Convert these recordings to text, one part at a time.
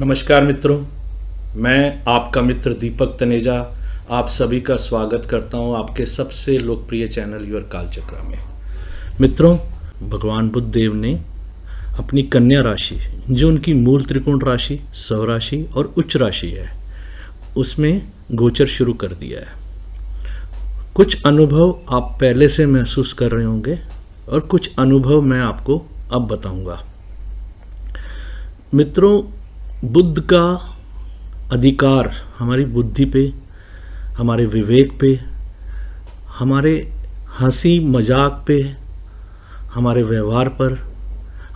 नमस्कार मित्रों, मैं आपका मित्र दीपक तनेजा आप सभी का स्वागत करता हूं आपके सबसे लोकप्रिय चैनल योर कालचक्र में। मित्रों, भगवान बुद्ध देव ने अपनी कन्या राशि, जो उनकी मूल त्रिकोण राशि, स्वराशि और उच्च राशि है, उसमें गोचर शुरू कर दिया है। कुछ अनुभव आप पहले से महसूस कर रहे होंगे और कुछ अनुभव मैं आपको अब बताऊंगा। मित्रों, बुद्ध का अधिकार हमारी बुद्धि पे, हमारे विवेक पे, हमारे हंसी मजाक पे, हमारे व्यवहार पर,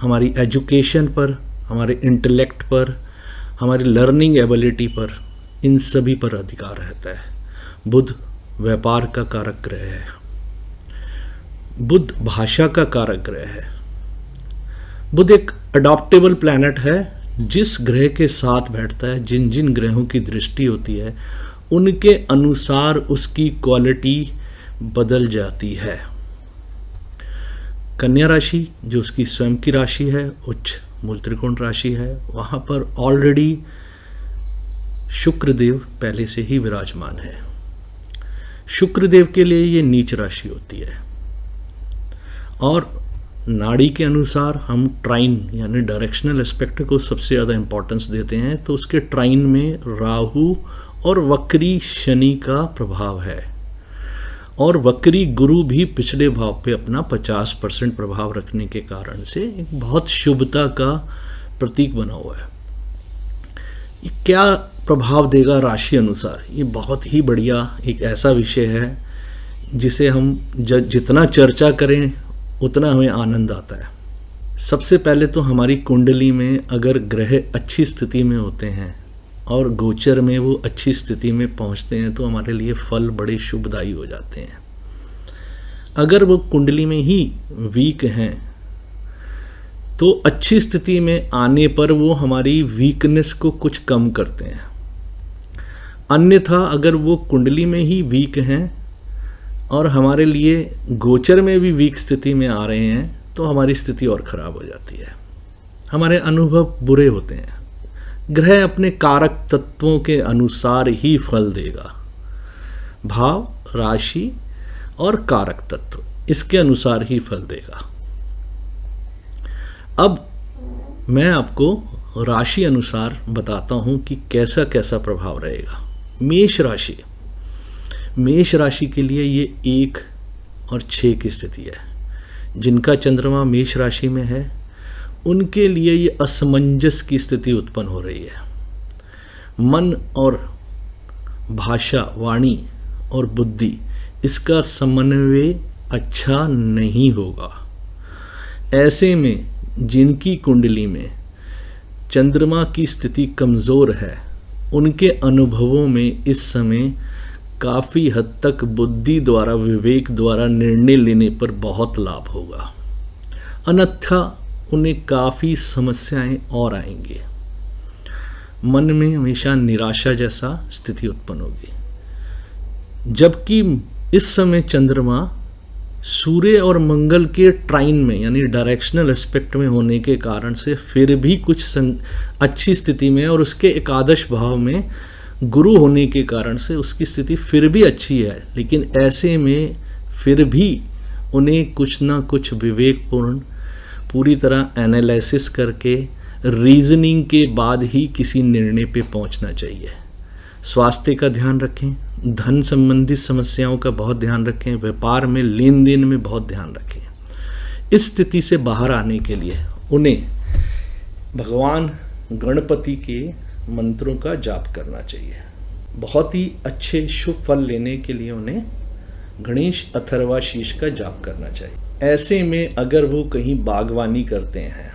हमारी एजुकेशन पर, हमारे इंटेलेक्ट पर, हमारी लर्निंग एबिलिटी पर, इन सभी पर अधिकार रहता है। बुध व्यापार का कारक ग्रह है, बुध भाषा का कारक ग्रह है। बुध एक अडॉप्टेबल प्लैनेट है। जिस ग्रह के साथ बैठता है, जिन जिन ग्रहों की दृष्टि होती है, उनके अनुसार उसकी क्वालिटी बदल जाती है। कन्या राशि जो उसकी स्वयं की राशि है, उच्च मूल त्रिकोण राशि है, वहाँ पर ऑलरेडी शुक्रदेव पहले से ही विराजमान है। शुक्रदेव के लिए ये नीच राशि होती है और नाड़ी के अनुसार हम ट्राइन यानी डायरेक्शनल एस्पेक्ट को सबसे ज़्यादा इम्पोर्टेंस देते हैं, तो उसके ट्राइन में राहु और वक्री शनि का प्रभाव है और वक्री गुरु भी पिछले भाव पे अपना 50% प्रभाव रखने के कारण से एक बहुत शुभता का प्रतीक बना हुआ है। ये क्या प्रभाव देगा राशि अनुसार, ये बहुत ही बढ़िया एक ऐसा विषय है जिसे हम जितना चर्चा करें उतना हमें आनंद आता है। सबसे पहले तो हमारी कुंडली में अगर ग्रह अच्छी स्थिति में होते हैं और गोचर में वो अच्छी स्थिति में पहुंचते हैं तो हमारे लिए फल बड़े शुभदायी हो जाते हैं। अगर वो कुंडली में ही वीक हैं तो अच्छी स्थिति में आने पर वो हमारी वीकनेस को कुछ कम करते हैं। अन्यथा अगर वो कुंडली में ही वीक हैं और हमारे लिए गोचर में भी वीक स्थिति में आ रहे हैं तो हमारी स्थिति और ख़राब हो जाती है, हमारे अनुभव बुरे होते हैं। ग्रह अपने कारक तत्वों के अनुसार ही फल देगा, भाव, राशि और कारक तत्व इसके अनुसार ही फल देगा। अब मैं आपको राशि अनुसार बताता हूँ कि कैसा कैसा प्रभाव रहेगा। मेष राशि के लिए ये 1 और 6 की स्थिति है। जिनका चंद्रमा मेष राशि में है उनके लिए ये असमंजस की स्थिति उत्पन्न हो रही है। मन और भाषा, वाणी और बुद्धि, इसका समन्वय अच्छा नहीं होगा। ऐसे में जिनकी कुंडली में चंद्रमा की स्थिति कमज़ोर है, उनके अनुभवों में इस समय काफ़ी हद तक बुद्धि द्वारा, विवेक द्वारा निर्णय लेने पर बहुत लाभ होगा, अन्यथा उन्हें काफ़ी समस्याएं और आएंगी। मन में हमेशा निराशा जैसा स्थिति उत्पन्न होगी। जबकि इस समय चंद्रमा सूर्य और मंगल के ट्राइन में यानी डायरेक्शनल एस्पेक्ट में होने के कारण से फिर भी कुछ अच्छी स्थिति में, और उसके एकादश भाव में गुरु होने के कारण से उसकी स्थिति फिर भी अच्छी है। लेकिन ऐसे में फिर भी उन्हें कुछ ना कुछ विवेकपूर्ण, पूरी तरह एनालिसिस करके, रीजनिंग के बाद ही किसी निर्णय पे पहुंचना चाहिए। स्वास्थ्य का ध्यान रखें, धन संबंधित समस्याओं का बहुत ध्यान रखें, व्यापार में, लेन देन में बहुत ध्यान रखें। इस स्थिति से बाहर आने के लिए उन्हें भगवान गणपति के मंत्रों का जाप करना चाहिए। बहुत ही अच्छे शुभ फल लेने के लिए उन्हें गणेश अथर्वाशीष का जाप करना चाहिए। ऐसे में अगर वो कहीं बागवानी करते हैं,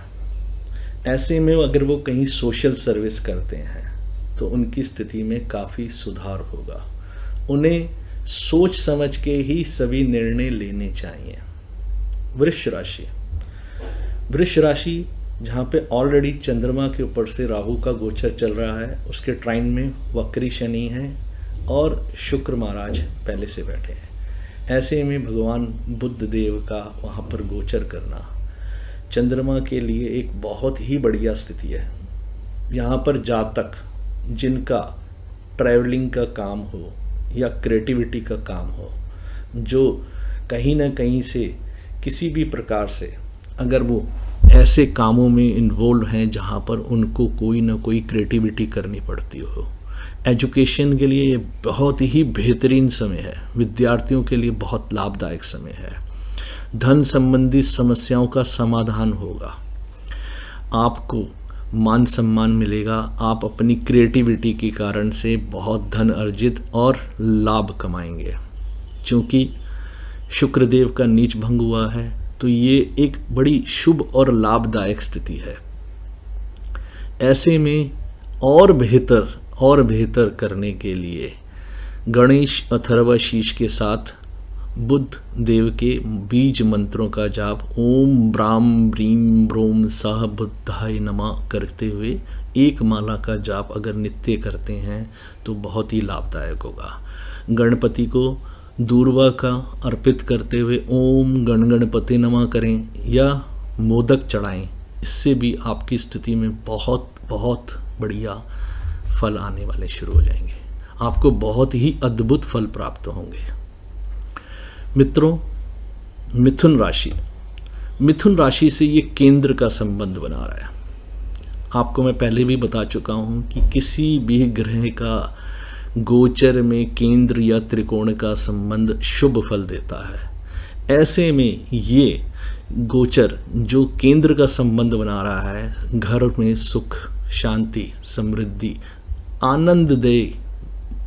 ऐसे में अगर वो कहीं सोशल सर्विस करते हैं तो उनकी स्थिति में काफ़ी सुधार होगा। उन्हें सोच समझ के ही सभी निर्णय लेने चाहिए। वृष राशि जहाँ पे ऑलरेडी चंद्रमा के ऊपर से राहु का गोचर चल रहा है, उसके ट्राइन में वक्री शनि है और शुक्र महाराज पहले से बैठे हैं। ऐसे में भगवान बुद्ध देव का वहाँ पर गोचर करना चंद्रमा के लिए एक बहुत ही बढ़िया स्थिति है। यहाँ पर जातक जिनका ट्रैवलिंग का काम हो या क्रिएटिविटी का काम हो, जो कहीं ना कहीं से किसी भी प्रकार से अगर वो ऐसे कामों में इन्वॉल्व हैं जहाँ पर उनको कोई ना कोई क्रिएटिविटी करनी पड़ती हो, एजुकेशन के लिए ये बहुत ही बेहतरीन समय है, विद्यार्थियों के लिए बहुत लाभदायक समय है। धन संबंधी समस्याओं का समाधान होगा, आपको मान सम्मान मिलेगा, आप अपनी क्रिएटिविटी के कारण से बहुत धन अर्जित और लाभ कमाएंगे। क्योंकि शुक्रदेव का नीच भंग हुआ है तो ये एक बड़ी शुभ और लाभदायक स्थिति है। ऐसे में और बेहतर करने के लिए गणेश अथर्वशीष के साथ बुद्ध देव के बीज मंत्रों का जाप ओम ब्राम ब्रीम ब्रोम सह बुद्धाय नमः करते हुए एक माला का जाप अगर नित्य करते हैं तो बहुत ही लाभदायक होगा। गणपति को दूर्वा का अर्पित करते हुए ओम गणपति नमः करें या मोदक चढ़ाएं, इससे भी आपकी स्थिति में बहुत बहुत बढ़िया फल आने वाले शुरू हो जाएंगे, आपको बहुत ही अद्भुत फल प्राप्त होंगे। मित्रों, मिथुन राशि से ये केंद्र का संबंध बना रहा है। आपको मैं पहले भी बता चुका हूँ कि किसी भी ग्रह का गोचर में केंद्र या त्रिकोण का संबंध शुभ फल देता है। ऐसे में ये गोचर जो केंद्र का संबंध बना रहा है, घर में सुख, शांति, समृद्धि, आनंददायी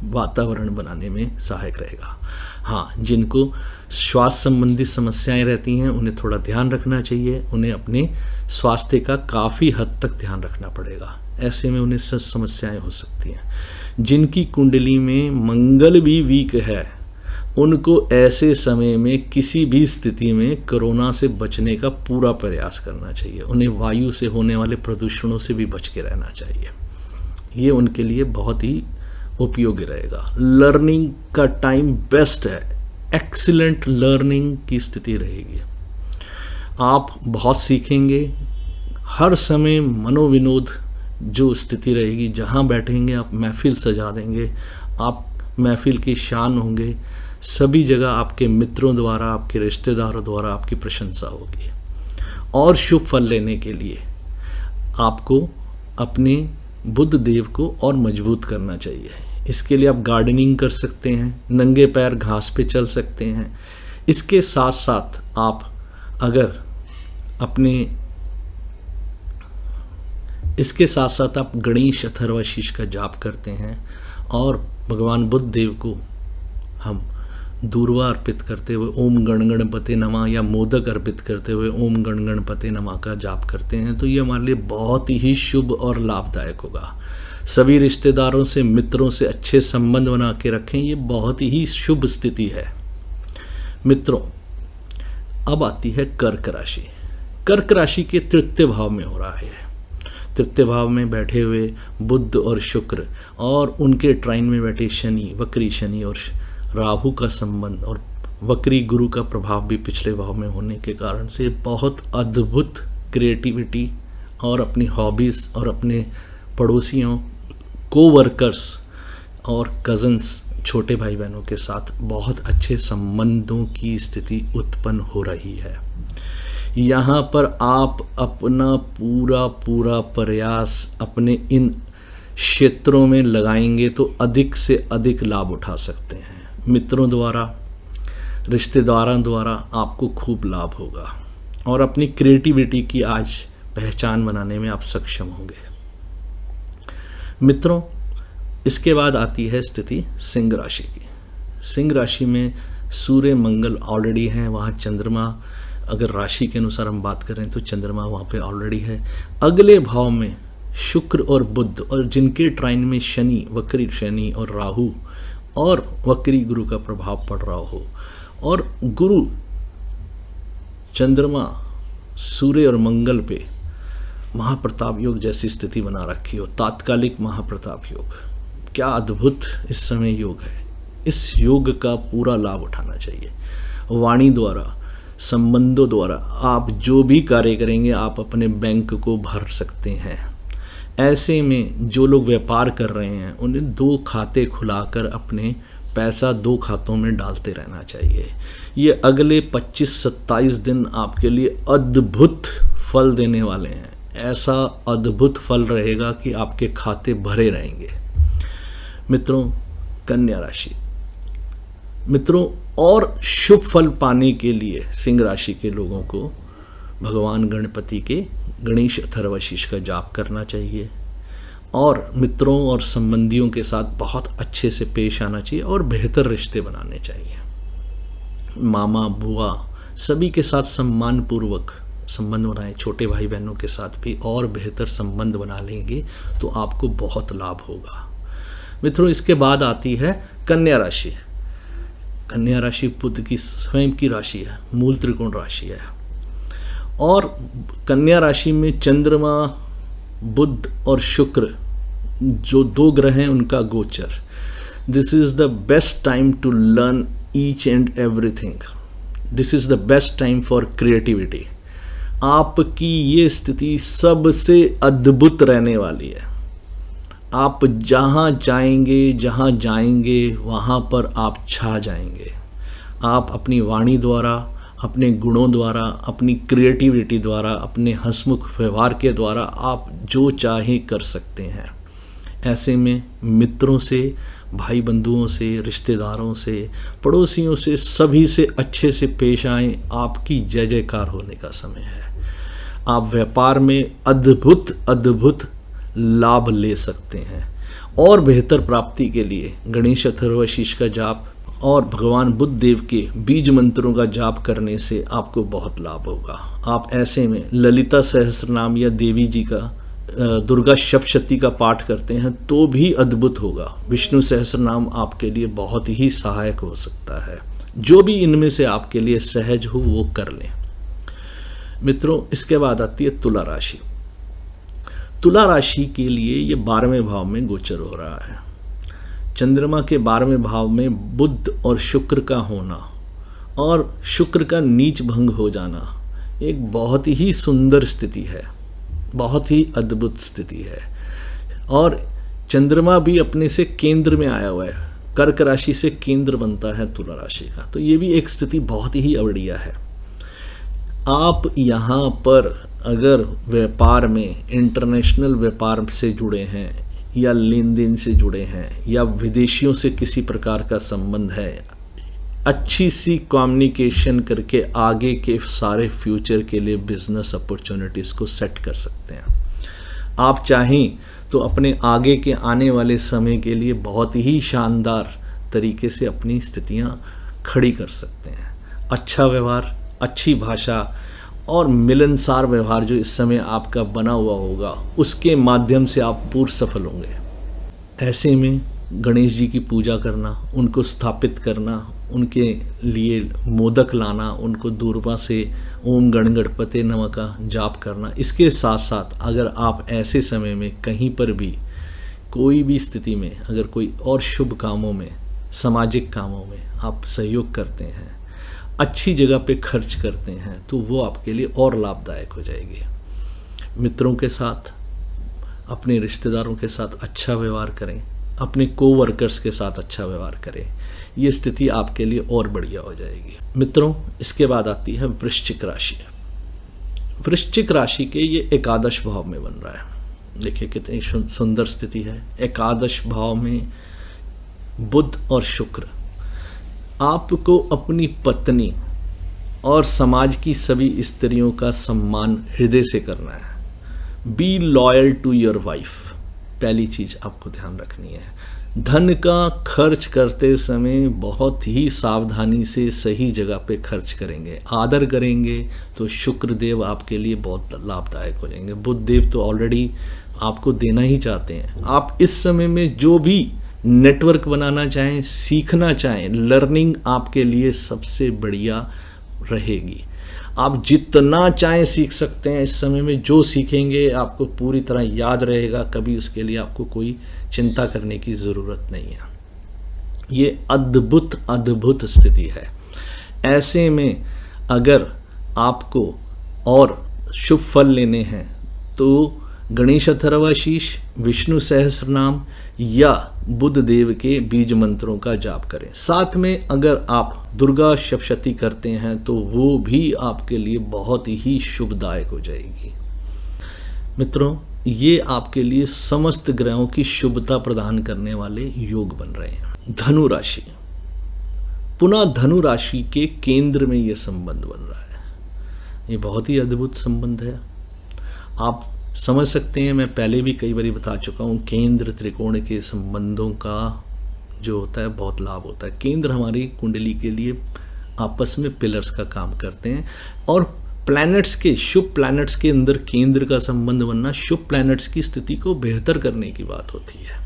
वातावरण बनाने में सहायक रहेगा। हाँ, जिनको श्वास संबंधी समस्याएं रहती हैं उन्हें थोड़ा ध्यान रखना चाहिए, उन्हें अपने स्वास्थ्य का काफ़ी हद तक ध्यान रखना पड़ेगा, ऐसे में उन्हें समस्याएं हो सकती हैं। जिनकी कुंडली में मंगल भी वीक है उनको ऐसे समय में किसी भी स्थिति में कोरोना से बचने का पूरा प्रयास करना चाहिए, उन्हें वायु से होने वाले प्रदूषणों से भी बच के रहना चाहिए, ये उनके लिए बहुत ही उपयोगी रहेगा। लर्निंग का टाइम बेस्ट है, एक्सीलेंट लर्निंग की स्थिति रहेगी, आप बहुत सीखेंगे, हर समय मनोविनोद जो स्थिति रहेगी, जहाँ बैठेंगे आप महफिल सजा देंगे, आप महफिल की शान होंगे, सभी जगह आपके मित्रों द्वारा, आपके रिश्तेदारों द्वारा आपकी प्रशंसा होगी। और शुभ फल लेने के लिए आपको अपने बुध देव को और मजबूत करना चाहिए। इसके लिए आप गार्डनिंग कर सकते हैं, नंगे पैर घास पे चल सकते हैं। इसके साथ साथ आप अगर इसके साथ साथ आप गणेश अथर्वशीष का जाप करते हैं और भगवान बुद्ध देव को हम दूर्वा अर्पित करते हुए ओम गणपते नमः या मोदक अर्पित करते हुए ओम गणपते नमः का जाप करते हैं तो ये हमारे लिए बहुत ही शुभ और लाभदायक होगा। सभी रिश्तेदारों से, मित्रों से अच्छे संबंध बना के रखें, ये बहुत ही शुभ स्थिति है। मित्रों, अब आती है कर्क राशि। कर्क राशि के तृतीय भाव में हो रहा है। तृतीय भाव में बैठे हुए बुध और शुक्र और उनके ट्राइन में बैठे शनि, वक्री शनि और राहु का संबंध और वक्री गुरु का प्रभाव भी पिछले भाव में होने के कारण से बहुत अद्भुत क्रिएटिविटी और अपनी हॉबीज़ और अपने पड़ोसियों, कोवर्कर्स और कज़न्स, छोटे भाई बहनों के साथ बहुत अच्छे संबंधों की स्थिति उत्पन्न हो रही है। यहाँ पर आप अपना पूरा प्रयास अपने इन क्षेत्रों में लगाएंगे तो अधिक से अधिक लाभ उठा सकते हैं। मित्रों द्वारा, रिश्तेदारों द्वारा आपको खूब लाभ होगा और अपनी क्रिएटिविटी की आज पहचान बनाने में आप सक्षम होंगे। मित्रों, इसके बाद आती है स्थिति सिंह राशि की। सिंह राशि में सूर्य मंगल ऑलरेडी हैं, वहाँ चंद्रमा, अगर राशि के अनुसार हम बात करें तो चंद्रमा वहाँ पे ऑलरेडी है। अगले भाव में शुक्र और बुध और जिनके ट्राइन में शनि, वक्री शनि और राहु और वक्री गुरु का प्रभाव पड़ रहा हो और गुरु, चंद्रमा, सूर्य और मंगल पे महाप्रताप योग जैसी स्थिति बना रखी हो, तात्कालिक महाप्रताप योग, क्या अद्भुत इस समय योग है। इस योग का पूरा लाभ उठाना चाहिए। वाणी द्वारा, संबंधों द्वारा आप जो भी कार्य करेंगे आप अपने बैंक को भर सकते हैं। ऐसे में जो लोग व्यापार कर रहे हैं उन्हें 2 खाते खुलाकर अपने पैसा 2 खातों में डालते रहना चाहिए। ये अगले 25-27 दिन आपके लिए अद्भुत फल देने वाले हैं। ऐसा अद्भुत फल रहेगा कि आपके खाते भरे रहेंगे। मित्रों, कन्या राशि, मित्रों, और शुभ फल पाने के लिए सिंह राशि के लोगों को भगवान गणपति के गणेश अथर्वशीष का जाप करना चाहिए और मित्रों और संबंधियों के साथ बहुत अच्छे से पेश आना चाहिए और बेहतर रिश्ते बनाने चाहिए। मामा बुआ सभी के साथ सम्मानपूर्वक संबंध बनाएं। छोटे भाई बहनों के साथ भी और बेहतर संबंध बना लेंगे तो आपको बहुत लाभ होगा। मित्रों, इसके बाद आती है कन्या राशि। कन्या राशि बुध की स्वयं की राशि है, मूल त्रिकोण राशि है और कन्या राशि में चंद्रमा, बुध और शुक्र जो 2 ग्रह हैं उनका गोचर। This is the best time to learn each and everything. This is the best time for creativity. आपकी ये स्थिति सबसे अद्भुत रहने वाली है। आप जहाँ जाएंगे वहाँ पर आप छा जाएंगे। आप अपनी वाणी द्वारा, अपने गुणों द्वारा, अपनी क्रिएटिविटी द्वारा, अपने हंसमुख व्यवहार के द्वारा आप जो चाहे कर सकते हैं। ऐसे में मित्रों से, भाई बंधुओं से, रिश्तेदारों से, पड़ोसियों से, सभी से अच्छे से पेश आएं। आपकी जय जयकार होने का समय है। आप व्यापार में अद्भुत लाभ ले सकते हैं और बेहतर प्राप्ति के लिए गणेश अथर्वशीष का जाप और भगवान बुद्ध देव के बीज मंत्रों का जाप करने से आपको बहुत लाभ होगा। आप ऐसे में ललिता सहस्रनाम या देवी जी का, दुर्गा सप्तशती का पाठ करते हैं तो भी अद्भुत होगा। विष्णु सहस्रनाम आपके लिए बहुत ही सहायक हो सकता है। जो भी इनमें से आपके लिए सहज हो वो कर लें। मित्रों, इसके बाद आती है तुला राशि। तुला राशि के लिए ये 12वें भाव में गोचर हो रहा है। चंद्रमा के 12वें भाव में बुध और शुक्र का होना और शुक्र का नीच भंग हो जाना एक बहुत ही सुंदर स्थिति है, बहुत ही अद्भुत स्थिति है। और चंद्रमा भी अपने से केंद्र में आया हुआ है। कर्क राशि से केंद्र बनता है तुला राशि का, तो ये भी एक स्थिति बहुत ही बढ़िया है। आप यहाँ पर अगर व्यापार में, इंटरनेशनल व्यापार से जुड़े हैं या लेन देन से जुड़े हैं या विदेशियों से किसी प्रकार का संबंध है, अच्छी सी कम्युनिकेशन करके आगे के सारे फ्यूचर के लिए बिजनेस अपॉर्चुनिटीज़ को सेट कर सकते हैं। आप चाहें तो अपने आगे के आने वाले समय के लिए बहुत ही शानदार तरीके से अपनी स्थितियां खड़ी कर सकते हैं। अच्छा व्यवहार, अच्छी भाषा और मिलनसार व्यवहार जो इस समय आपका बना हुआ होगा, उसके माध्यम से आप पूर्ण सफल होंगे। ऐसे में गणेश जी की पूजा करना, उनको स्थापित करना, उनके लिए मोदक लाना, उनको दूरबा से ओम गण गणपते नमः का जाप करना। इसके साथ साथ अगर आप ऐसे समय में कहीं पर भी कोई भी स्थिति में अगर कोई और शुभ कामों में, सामाजिक कामों में आप सहयोग करते हैं, अच्छी जगह पे खर्च करते हैं, तो वो आपके लिए और लाभदायक हो जाएगी। मित्रों के साथ, अपने रिश्तेदारों के साथ अच्छा व्यवहार करें, अपने कोवर्कर्स के साथ अच्छा व्यवहार करें। ये स्थिति आपके लिए और बढ़िया हो जाएगी। मित्रों, इसके बाद आती है वृश्चिक राशि। वृश्चिक राशि के ये एकादश भाव में बन रहा है। देखिए कितनी सुंदर स्थिति है। एकादश भाव में बुध और शुक्र। आपको अपनी पत्नी और समाज की सभी स्त्रियों का सम्मान हृदय से करना है। Be loyal to your wife, पहली चीज आपको ध्यान रखनी है। धन का खर्च करते समय बहुत ही सावधानी से सही जगह पे खर्च करेंगे, आदर करेंगे तो शुक्र देव आपके लिए बहुत लाभदायक हो जाएंगे। बुध देव तो ऑलरेडी आपको देना ही चाहते हैं। आप इस समय में जो भी नेटवर्क बनाना चाहें, सीखना चाहें, लर्निंग आपके लिए सबसे बढ़िया रहेगी। आप जितना चाहें सीख सकते हैं। इस समय में जो सीखेंगे आपको पूरी तरह याद रहेगा, कभी उसके लिए आपको कोई चिंता करने की ज़रूरत नहीं है। ये अद्भुत अद्भुत स्थिति है। ऐसे में अगर आपको और शुभ फल लेने हैं तो गणेश अथर्वाशीष, विष्णु सहस्रनाम या बुध देव के बीज मंत्रों का जाप करें। साथ में अगर आप दुर्गा सप्तशती करते हैं तो वो भी आपके लिए बहुत ही शुभदायक हो जाएगी। मित्रों, ये आपके लिए समस्त ग्रहों की शुभता प्रदान करने वाले योग बन रहे हैं। धनु राशि, पुनः धनु राशि के केंद्र में ये संबंध बन रहा है। ये बहुत ही अद्भुत संबंध है। आप समझ सकते हैं, मैं पहले भी कई बार बता चुका हूँ, केंद्र त्रिकोण के संबंधों का जो होता है बहुत लाभ होता है। केंद्र हमारी कुंडली के लिए आपस में पिलर्स का काम करते हैं और प्लैनेट्स के, शुभ प्लैनेट्स के अंदर केंद्र का संबंध बनना शुभ प्लैनेट्स की स्थिति को बेहतर करने की बात होती है।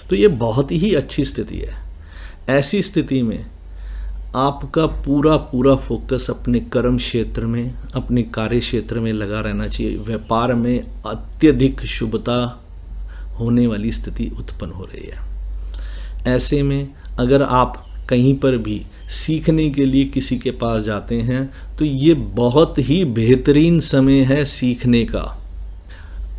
तो ये बहुत ही अच्छी स्थिति है। ऐसी स्थिति में आपका पूरा फोकस अपने कर्म क्षेत्र में, अपने कार्य क्षेत्र में लगा रहना चाहिए। व्यापार में अत्यधिक शुभता होने वाली स्थिति उत्पन्न हो रही है। ऐसे में अगर आप कहीं पर भी सीखने के लिए किसी के पास जाते हैं तो ये बहुत ही बेहतरीन समय है सीखने का।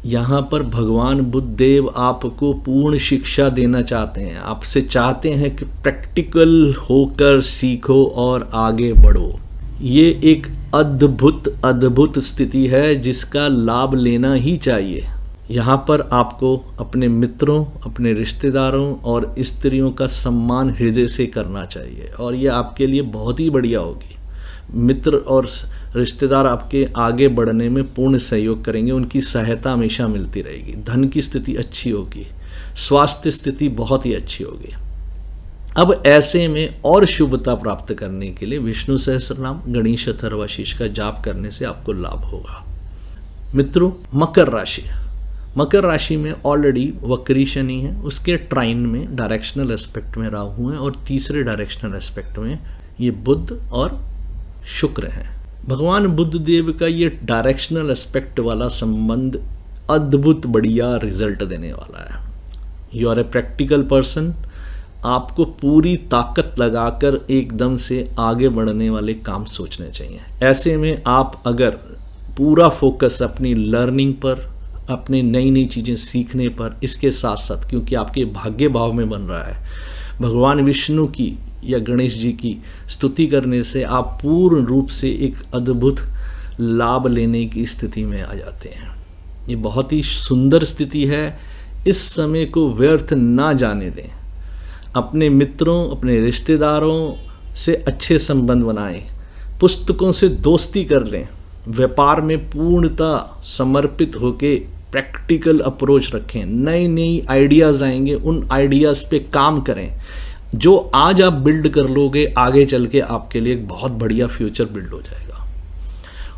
यहाँ पर भगवान बुद्ध देव आपको पूर्ण शिक्षा देना चाहते हैं। आपसे चाहते हैं कि प्रैक्टिकल होकर सीखो और आगे बढ़ो। ये एक अद्भुत स्थिति है जिसका लाभ लेना ही चाहिए। यहाँ पर आपको अपने मित्रों, अपने रिश्तेदारों और स्त्रियों का सम्मान हृदय से करना चाहिए और ये आपके लिए बहुत ही बढ़िया होगी। मित्र और रिश्तेदार आपके आगे बढ़ने में पूर्ण सहयोग करेंगे, उनकी सहायता हमेशा मिलती रहेगी। धन की स्थिति अच्छी होगी, स्वास्थ्य स्थिति बहुत ही अच्छी होगी। अब ऐसे में और शुभता प्राप्त करने के लिए विष्णु सहस्रनाम, गणेश अथर्वाशीष का जाप करने से आपको लाभ होगा। मित्रों, मकर राशि, मकर राशि में ऑलरेडी वक्री शनि है, उसके ट्राइन में डायरेक्शनल एस्पेक्ट में राहु है और तीसरे डायरेक्शनल एस्पेक्ट में ये बुध और शुक्र हैं। भगवान बुद्ध देव का ये डायरेक्शनल एस्पेक्ट वाला संबंध अद्भुत बढ़िया रिजल्ट देने वाला है। You are a practical person. आपको पूरी ताकत लगाकर एकदम से आगे बढ़ने वाले काम सोचने चाहिए। ऐसे में आप अगर पूरा फोकस अपनी लर्निंग पर, अपने नई चीज़ें सीखने पर, इसके साथ साथ क्योंकि आपके भाग्य भाव में बन रहा है, भगवान विष्णु की या गणेश जी की स्तुति करने से आप पूर्ण रूप से एक अद्भुत लाभ लेने की स्थिति में आ जाते हैं। ये बहुत ही सुंदर स्थिति है। इस समय को व्यर्थ ना जाने दें। अपने मित्रों, अपने रिश्तेदारों से अच्छे संबंध बनाएं, पुस्तकों से दोस्ती कर लें, व्यापार में पूर्णतः समर्पित होकर प्रैक्टिकल अप्रोच रखें। नई आइडियाज़ आएंगे, उन आइडियाज़ पे काम करें। जो आज आप बिल्ड कर लोगे, आगे चल के आपके लिए एक बहुत बढ़िया फ्यूचर बिल्ड हो जाएगा।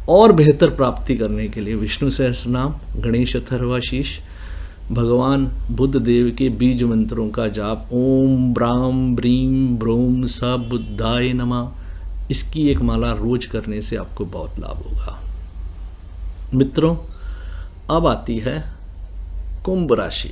और बेहतर प्राप्ति करने के लिए विष्णु सहस्रनाम, गणेश अथर्वाशीष, भगवान बुद्ध देव के बीज मंत्रों का जाप, ओम ब्राम ब्रीम ब्रोम स बुद्धाय नमः, इसकी एक माला रोज करने से आपको बहुत लाभ होगा। मित्रों, अब आती है कुंभ राशि।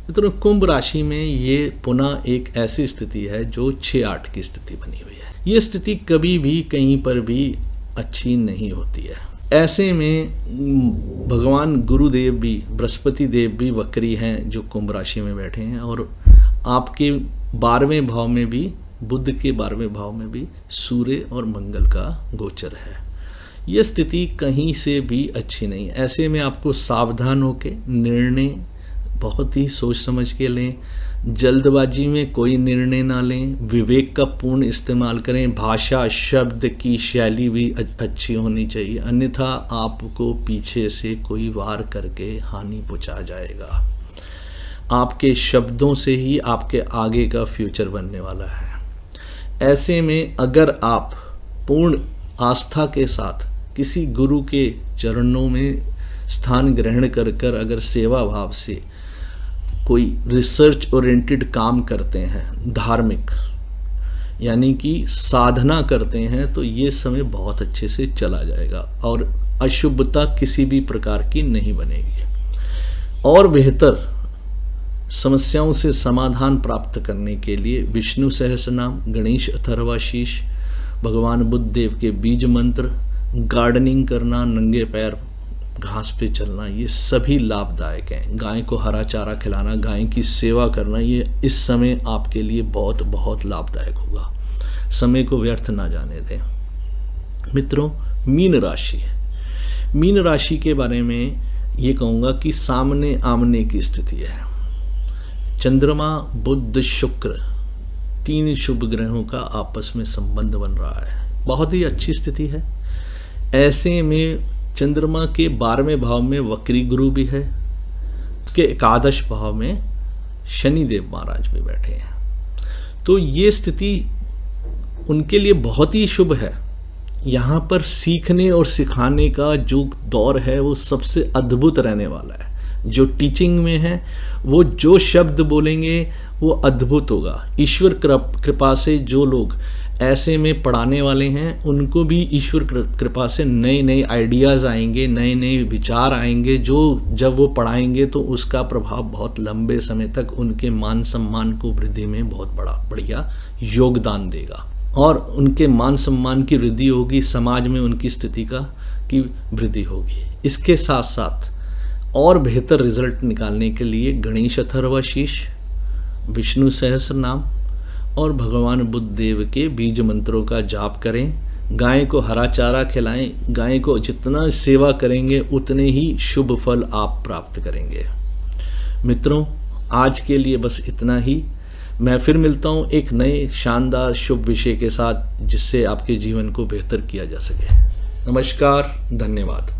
मित्रों, कुंभ राशि में ये पुनः एक ऐसी स्थिति है जो 6-8 की स्थिति बनी हुई है। ये स्थिति कभी भी कहीं पर भी अच्छी नहीं होती है। ऐसे में भगवान गुरुदेव भी, बृहस्पति देव भी वक्री हैं जो कुंभ राशि में बैठे हैं और आपके 12वें भाव में भी, बुध के 12वें भाव में भी सूर्य और मंगल का गोचर है। यह स्थिति कहीं से भी अच्छी नहीं। ऐसे में आपको सावधान होकर निर्णय बहुत ही सोच समझ के लें। जल्दबाजी में कोई निर्णय ना लें। विवेक का पूर्ण इस्तेमाल करें। भाषा, शब्द की शैली भी अच्छी होनी चाहिए, अन्यथा आपको पीछे से कोई वार करके हानि पहुंचा जाएगा। आपके शब्दों से ही आपके आगे का फ्यूचर बनने वाला है। ऐसे में अगर आप पूर्ण आस्था के साथ किसी गुरु के चरणों में स्थान ग्रहण कर अगर सेवा भाव से कोई रिसर्च ओरिएंटेड काम करते हैं, धार्मिक यानी कि साधना करते हैं, तो ये समय बहुत अच्छे से चला जाएगा और अशुभता किसी भी प्रकार की नहीं बनेगी। और बेहतर समस्याओं से समाधान प्राप्त करने के लिए विष्णु सहस्रनाम, गणेश अथर्वाशीष, भगवान बुद्ध देव के बीज मंत्र, गार्डनिंग करना, नंगे पैर घास पे चलना, ये सभी लाभदायक हैं। गाय को हरा चारा खिलाना, गाय की सेवा करना, ये इस समय आपके लिए बहुत बहुत लाभदायक होगा। समय को व्यर्थ ना जाने दें। मित्रों, मीन राशि, मीन राशि के बारे में ये कहूँगा कि सामने आमने की स्थिति है। चंद्रमा, बुध, शुक्र, 3 शुभ ग्रहों का आपस में संबंध बन रहा है। बहुत ही अच्छी स्थिति है। ऐसे में चंद्रमा के 12वें भाव में वक्री गुरु भी है, उसके एकादश भाव में शनिदेव महाराज भी बैठे हैं। तो ये स्थिति उनके लिए बहुत ही शुभ है। यहाँ पर सीखने और सिखाने का जो दौर है वो सबसे अद्भुत रहने वाला है। जो टीचिंग में है वो जो शब्द बोलेंगे वो अद्भुत होगा। ईश्वर कृपा से जो लोग ऐसे में पढ़ाने वाले हैं उनको भी ईश्वर कृपा से नए नए आइडियाज़ आएंगे, नए नए विचार आएंगे, जो जब वो पढ़ाएंगे तो उसका प्रभाव बहुत लंबे समय तक उनके मान सम्मान को वृद्धि में बहुत बढ़िया योगदान देगा और उनके मान सम्मान की वृद्धि होगी, समाज में उनकी स्थिति की वृद्धि होगी। इसके साथ साथ और बेहतर रिजल्ट निकालने के लिए गणेश अथर्वशीष, विष्णु सहस्त्र नाम और भगवान बुद्ध देव के बीज मंत्रों का जाप करें। गाय को हरा चारा खिलाएं। गाय को जितना सेवा करेंगे उतने ही शुभ फल आप प्राप्त करेंगे। मित्रों, आज के लिए बस इतना ही। मैं फिर मिलता हूँ एक नए शानदार शुभ विषय के साथ जिससे आपके जीवन को बेहतर किया जा सके। नमस्कार, धन्यवाद।